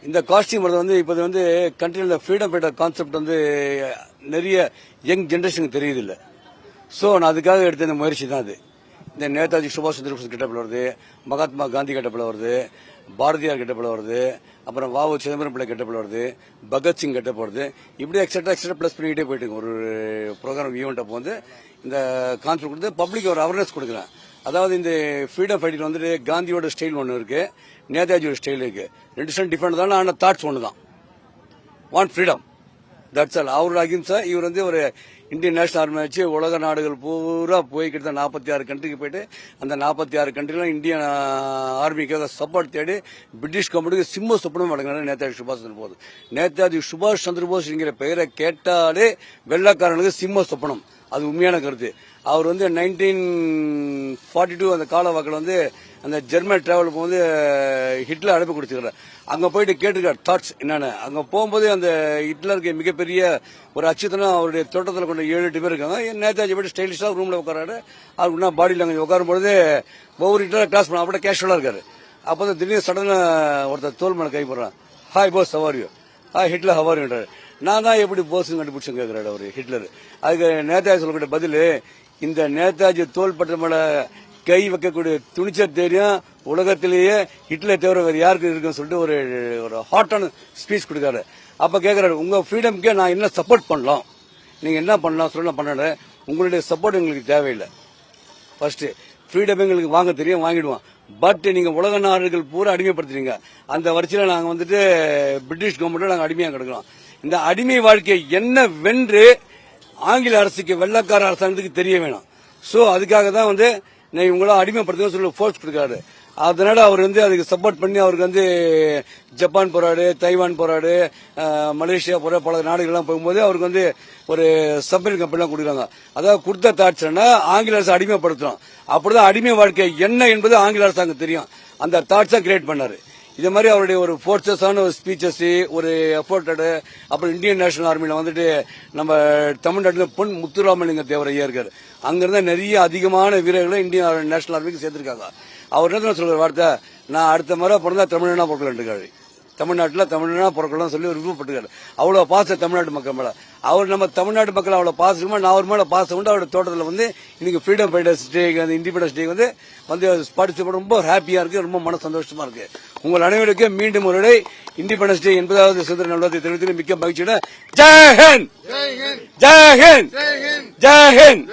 இந்த காஸ்டியூம் வந்து இப்போ வந்து கண்ட்ரியில் ஃப்ரீடம் ஃபைட்டர் கான்செப்ட் வந்து நிறைய யங் ஜென்ரேஷனுக்கு தெரியுது இல்லை. ஸோ நான் அதுக்காக எடுத்த இந்த முயற்சி தான் அது. இந்த நேதாஜி சுபாஷ் சந்திர போஸ் கெட்டப்பில் வருது, மகாத்மா காந்தி கெட்டப்பில் வருது, பாரதியார் கெட்டப்பில் வருது, அப்புறம் வாவு சிதம்பரம் பிள்ளை கெட்டப்பில் வருது, பகத்சிங் கெட்டப் வருது, இப்படி எக்ஸட்ரா ப்ளஸ் பண்ணிக்கிட்டே போயிட்டு ஒரு ப்ரோக்ராம் ஈவெண்ட் அப்போ வந்து இந்த கான்செப்ட் கொடுத்து பப்ளிக் ஒரு அவேர்னஸ் கொடுக்குறேன். அதாவது இந்த ஃப்ரீடம் ஃபைட்டில் வந்துட்டு காந்தியோட ஸ்டைல் ஒன்று இருக்கு, நேதாஜியோட ஸ்டைல் இருக்கு. ரெண்டு ஸ்டைல் டிஃபரெண்ட் தான், ஆனால் தாட்ஸ் ஒன்று தான். Want freedom, that's all. அவரோட அகிம்சா. இவர் வந்து ஒரு இந்தியன் நேஷனல் ஆர்மி வச்சு உலக நாடுகள் பூரா போய்கிட்டு 46 கண்ட்ரிக்கு போயிட்டு அந்த 46 கண்ட்ரிலும் இந்தியன் ஆர்மிக்காக சப்போர்ட் தேடி பிரிட்டிஷ் கவர்மெண்ட்டுக்கு சிம்ம சொப்பனம் வழங்கினார் நேதாஜி சுபாஷ் சந்திர போஸ். நேதாஜி சுபாஷ் சந்திர போஸ் என்கிற பெயரை கேட்டாலே வெள்ளக்காரனுக்கு சிம்ம சொப்பனம். அது உண்மையான கருத்து. அவர் வந்து 1942 அந்த காலவாக்கில் வந்து அந்த ஜெர்மன் டிராவல் போகும்போது ஹிட்லர் அழைப்பு கொடுத்துக்கிறார். அங்க போயிட்டு கேட்டுருக்காரு தாட்ஸ் என்னன்னு. அங்க போகும்போது அந்த ஹிட்லருக்கு மிகப்பெரிய ஒரு அச்சுத்தனம் அவருடைய தோட்டத்தில் கொண்ட 7-8 பேர் இருக்காங்க. நேதாஜி போயிட்டு ஸ்டைலிஷா ரூம்ல உட்காராரு. அவருக்கு பாடியில் அங்கே உட்காரும்போது ஒவ்வொரு ஹிட்லர் கிளாஸ் பண்ண அப்படியே கேஷுவலா இருக்காரு. அப்போ திடீர்னு சடனா ஒருத்தர் தோல் மேல கை போடுறான். Hi boss how are you, hi Hitler ஹவாரியூன்றாரு. நான் தான் எப்படி போஸ் கண்டுபிடிச்சு கேட்கிறாரு அவரு ஹிட்லர். அதுக்கு நேதாஜி சொல்லக்கூடிய பதில், இந்த நேதாஜி தோள்பட்ட மேல கை வைக்கக்கூடிய துணிச்சல் தெரியும் உலகத்திலேயே ஹிட்லர் தவிர வேறு யாருக்கு இருக்குன்னு சொல்லிட்டு ஒரு ஹாட்டான ஸ்பீச் கொடுக்காரு. அப்ப கேட்கிறாரு, உங்க ஃப்ரீடம்க்கே நான் என்ன சப்போர்ட் பண்ணலாம், நீங்க என்ன பண்ணலாம் சொல்ல பண்ண, உங்களுடைய சப்போர்ட் எங்களுக்கு தேவையில்லை. ஃபர்ஸ்ட் ஃப்ரீடம் எங்களுக்கு வாங்க தெரியும், வாங்கிடுவோம். பட் நீங்க உலக நாடுகள் பூரா அடிமைப்படுத்துறீங்க. அந்த வரிசையில நாங்க வந்துட்டு பிரிட்டிஷ் கவர்மெண்ட் நாங்க அடிமையா கிடக்கிறோம். இந்த அடிமை வாழ்க்கை என்ன வென்று ஆங்கில அரசுக்கு வெள்ளக்கார அரசாங்கத்துக்கு தெரிய வேணும். சோ அதுக்காக தான் வந்து உங்களா அடிமைப்படுத்த சொல்லி போர்ஸ் கொடுக்காரு. அதனால அவர் வந்து அதுக்கு சப்போர்ட் பண்ணி அவருக்கு வந்து ஜப்பான் போறாரு, தைவான் போறாரு, மலேசியா போற பல நாடுகள்லாம் போகும்போது அவருக்கு வந்து ஒரு சப்மரீன் கம்பெனி எல்லாம் கொடுக்குறாங்க. அதாவது கொடுத்த தாட்ஸ்னா ஆங்கில அரசு அடிமைப்படுத்துறோம். அப்படிதான் அடிமை வாழ்க்கை என்ன என்பது ஆங்கில அரசாங்கம் தெரியும். அந்த தாட்ஸா கிரியேட் பண்ணாரு. இது மாதிரி அவருடைய ஒரு போர்ச்சஸான ஒரு ஸ்பீச்சஸ், ஒரு எஃபோர்ட்டடு. அப்புறம் இந்தியன் நேஷனல் ஆர்மியில வந்துட்டு நம்ம தமிழ்நாட்டில் பொன் முத்துராமலிங்க தேவர் ஐயா இருக்காரு. அங்கிருந்த நிறைய அதிகமான வீரர்களை இந்தியன் நேஷனல் ஆர்மிக்கு சேர்த்திருக்காங்க. அவர் என்ன சொல்ற வார்த்தை, நான் அடுத்த முறை பிறந்தா தமிழ்னா பிறக்கலான் இருக்காரு. தமிழ்நாட்டில் தமிழ்னா பிறக்கலாம் சொல்லி ஒரு விருப்பப்பட்டுக்காரு. அவ்வளவு பாசம் தமிழ்நாட்டு மக்கள் மேல. அவர் நம்ம தமிழ்நாட்டு மக்கள் அவ்வளவு பாசமா நான் அவர் மேல பாசம் உண்டு. அவருடைய தோட்டத்தில் வந்து இன்னைக்கு ஃப்ரீடம் ஃபைட்டர்ஸ் டே, அந்த இண்டிபெண்டன்ஸ் டே வந்து பார்ட்டிசிபேட் ரொம்ப ஹாப்பியா இருக்கு, ரொம்ப மன சந்தோஷமா இருக்கு. உங்கள் அனைவருக்கும் மீண்டும் ஒரு இண்டிபெண்டன்ஸ் டே 80வது சுதந்திர நலத்தை தெரிவித்து மிக்க மகிழ்ச்சியோட ஜெய் ஹிந்த், ஜெய் ஹிந்த், ஜெய் ஹிந்த், ஜெய் ஹிந்த்.